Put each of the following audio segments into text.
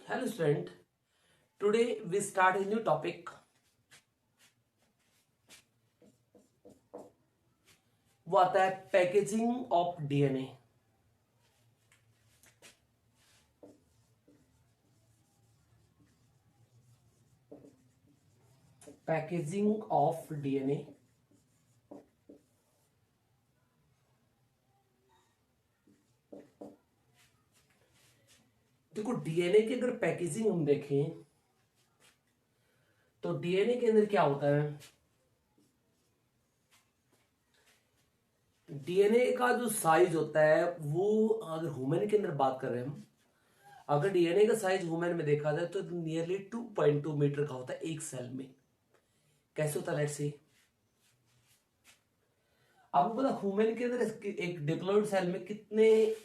Hello student, today we start a new topic. वो आता है packaging of DNA. Packaging of DNA. देखो DNA की अगर पैकेजिंग हम देखें तो डीएनए के अंदर क्या होता है. डीएनए का जो साइज होता है वो अगर ह्यूमन के अंदर बात कर रहे हैं हम, अगर डीएनए का साइज ह्यूमन में देखा जाए तो नियरली 2.2 मीटर का होता है एक सेल में. कैसे होता है लेट्स सी. आपको पता ह्यूमन के अंदर एक डिप्लॉइड सेल में कितने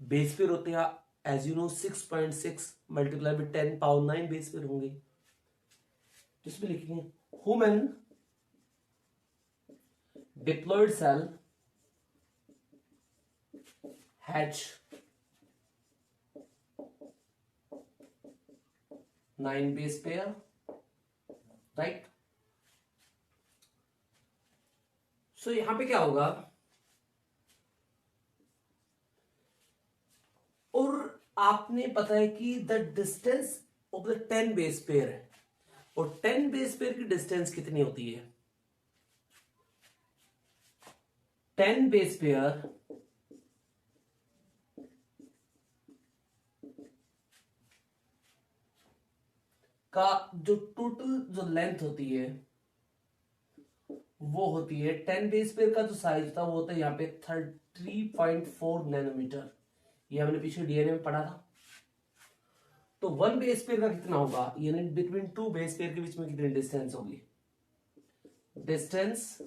बेस पेयर होते हैं. As you know 6.6 multiply by 10 power 9 base pair होंगे. तो इसमें लिखेंगे human diploid cell has 9 base pair, right. So यहां पे क्या होगा, और आपने पता है कि the distance of the 10 base pair है, और 10 बेस पेयर की डिस्टेंस कितनी होती है. 10 बेस पेयर का जो टोटल जो लेंथ होती है वो होती है 10 बेस पेयर का जो साइज था वो होता है यहां पे 33.4 नैनोमीटर. ये हमने पीछे डीएनए में पढ़ा था. तो 1 बेस पेयर का कितना होगा, यानी बिटवीन 2 बेस पेयर के बीच में कितनी डिस्टेंस होगी. Distance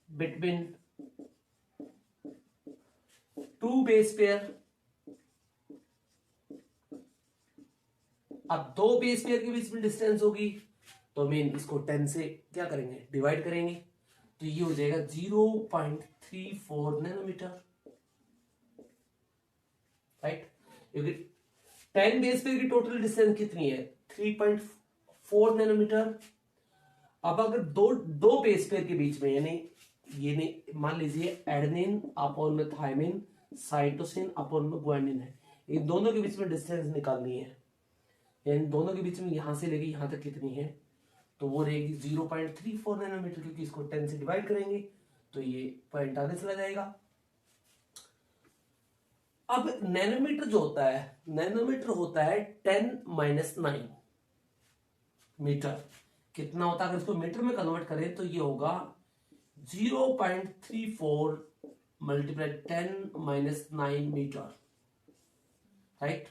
between 2 base pair. अब 2 बेस पेयर के बीच में डिस्टेंस होगी तो मीन इसको 10 से क्या करेंगे, डिवाइड करेंगे. तो ये हो जाएगा 0.34 नैनोमीटर, राइट. क्योंकि 10 बेस पेयर की टोटल डिस्टेंस कितनी है, 3.4 नैनोमीटर. अब अगर दो बेस पेयर के बीच में यानी मान लीजिए एडेनिन अपॉन में थायमिन, साइटोसिन अपॉन में ग्वानिन है, इन दोनों के बीच में डिस्टेंस निकालनी है. इन दोनों के बीच में यहां से लेके यहां तक कितनी है, तो वो रहेगी 0.34 नैनोमीटर, क्योंकि इसको 10 से डिवाइड करेंगे तो ये पॉइंट आगे चला जाएगा. अब नैनोमीटर जो होता है, नैनोमीटर होता है 10-9 मीटर. कितना होता है, अगर इसको मीटर में कन्वर्ट करें तो ये होगा 0.34 मल्टीप्लाई 10-9 मीटर, राइट.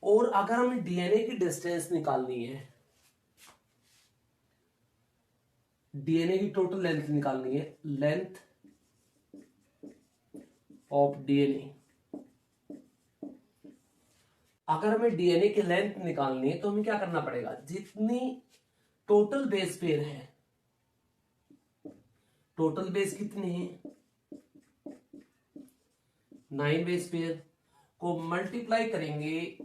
और अगर हमें डीएनए की डिस्टेंस निकालनी है, डीएनए की टोटल लेंथ निकालनी है, लेंथ ऑफ डीएनए. अगर हमें डीएनए की लेंथ निकालनी है तो हमें क्या करना पड़ेगा, जितनी टोटल बेस पेयर है, टोटल बेस कितने हैं 9 बेस पेयर, को मल्टीप्लाई करेंगे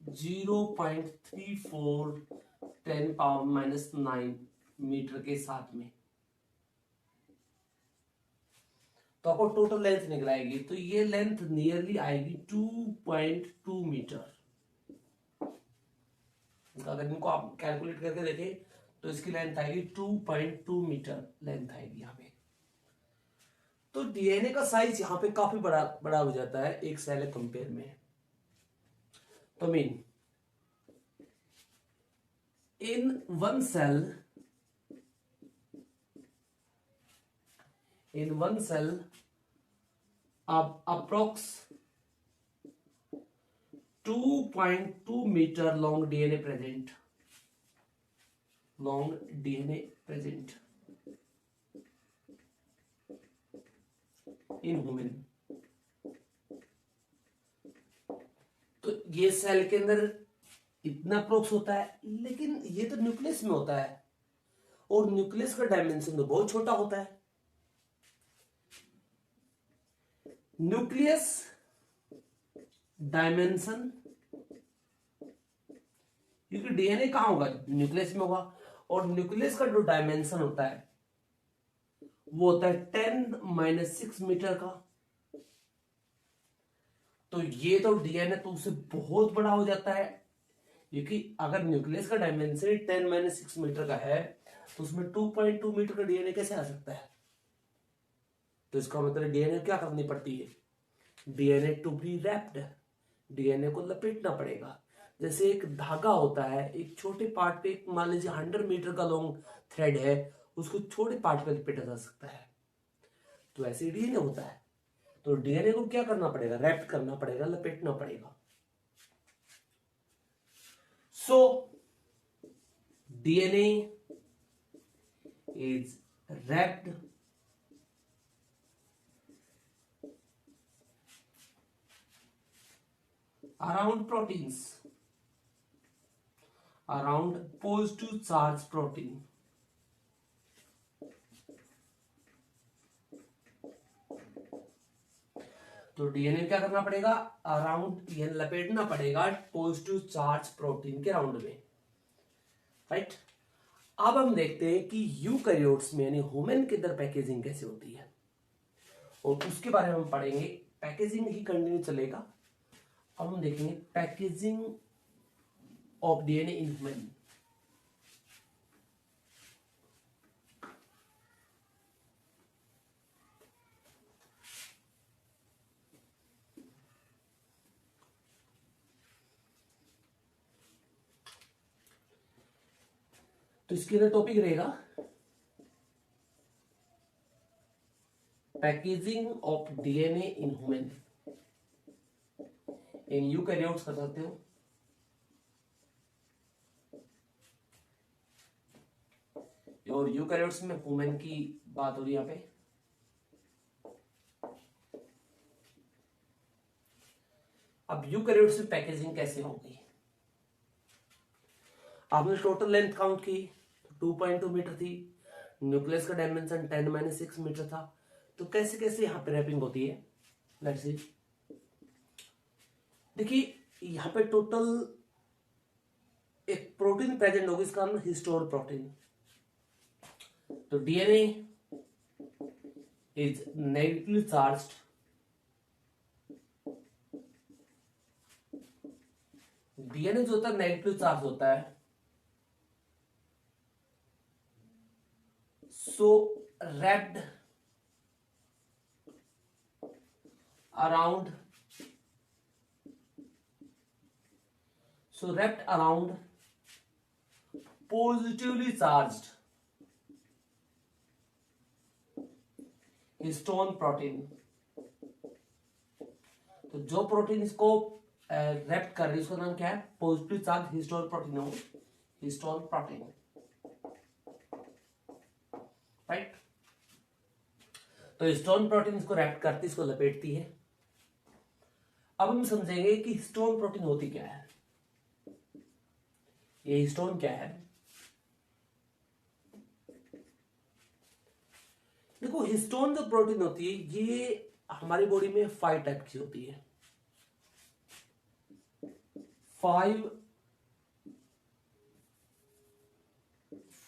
0.34 10 पावर -9 मीटर के साथ में, तो आपको टोटल लेंथ निकल आएगी. तो ये लेंथ नियरली आएगी 2.2 मीटर. अगर इनको आप कैलकुलेट करके देखें तो इसकी लेंथ आएगी 2.2 मीटर लेंथ आएगी यहां पे. तो डीएनए का साइज यहां पे काफी बड़ा बड़ा हो जाता है एक सेल कंपेयर में. तो मीन इन वन सेल अब approx 2.2 metre long DNA present, long DNA present in human. तो ये सेल के अंदर इतना अप्रोक्स होता है, लेकिन ये तो न्यूक्लियस में होता है, और न्यूक्लियस का डायमेंशन तो बहुत छोटा होता है. न्यूक्लियस डायमेंशन, क्योंकि डीएनए कहां होगा, न्यूक्लियस में होगा, और न्यूक्लियस का जो डायमेंशन होता है वो होता है 10⁻⁶ मीटर का। तो ये तो डीएनए तो उससे बहुत बड़ा हो जाता है, क्योंकि अगर न्यूक्लियस का डायमेंशन 10⁻⁶ मीटर का है तो उसमें 2.2 मीटर का डीएनए कैसे आ सकता है। तो इसका मतलब डीएनए क्या करनी पड़ती है, DNA to be wrapped, DNA को लपेटना पड़ेगा। जैसे एक धागा होता है, एक छोटे पार्ट पे, मान लीजिए 100 मीटर का लॉन्ग थ्रेड है, उसको छोटे पार्ट पे लपेटा जा सकता है, तो ऐसे डीएनए होता है। तो डीएनए को क्या करना पड़ेगा, रैप्ट करना पड़ेगा, लपेटना पड़ेगा। So DNA is wrapped around proteins, around positive charge protein। तो डीएनए क्या करना पड़ेगा, अराउंड, ये लपेटना पड़ेगा पॉजिटिव चार्ज प्रोटीन के राउंड में, राइट। अब हम देखते हैं कि यूकैरियोट्स में यानी ह्यूमन के अंदर पैकेजिंग कैसे होती है, और उसके बारे में हम पढ़ेंगे। पैकेजिंग ही कंटिन्यू चलेगा। अब हम देखेंगे packaging of DNA in human. तो इसके अंदर टॉपिक रहेगा packaging of DNA in human. In eukaryotes कर सकते हो, और यूकैरियोट्स में ह्यूमन की बात हो रही है यहां पे। अब यूकैरियोट्स में पैकेजिंग कैसे होगी, आपने टोटल लेंथ काउंट की, 2.2 मीटर थी, न्यूक्लियस का डायमेंशन 10⁻⁶ मीटर था। तो कैसे कैसे यहां पे रैपिंग होती है, लेट्स सी। देखिए यहां पे टोटल एक प्रोटीन प्रेजेंट होगी, इसका नाम हिस्टोन प्रोटीन। तो DNA is negatively charged, DNA जो होता है नेगेटिव चार्ज होता है। सो wrapped around, so wrapped around positively charged histone protein. तो जो प्रोटीन इसको रैप्ट कर रही है उसका नाम क्या है, पॉजिटिव चार्ज हिस्टोन प्रोटीन हो, हिस्टोन प्रोटीन, राइट। तो हिस्टोन प्रोटीन इसको रैप्ट करती है, इसको लपेटती है। अब हम समझेंगे कि हिस्टोन प्रोटीन होती क्या है। ये हिस्टोन क्या है, देखो हिस्टोन जो प्रोटीन होती है ये हमारी बॉडी में 5 टाइप की होती है।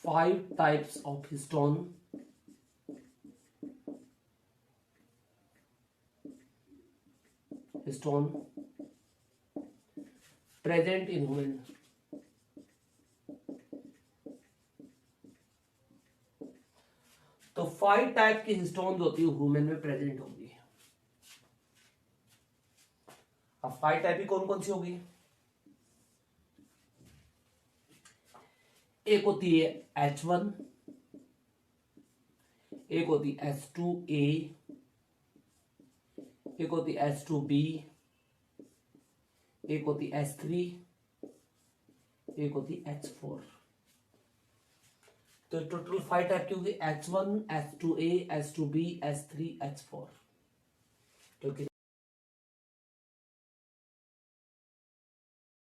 5 types of histone present in human. तो 5 टाइप की हिस्टोन जो होती है ह्यूमन में प्रेजेंट होगी। अब 5 टाइप की कौन कौन सी होगी, एक होती है H1, एक होती है H2A, एक होती है H2B, एक होती H3, एक होती H4। तो टोटल 5 टाइप की होगी, H1, H2A, H2B, H3, H4। क्योंकि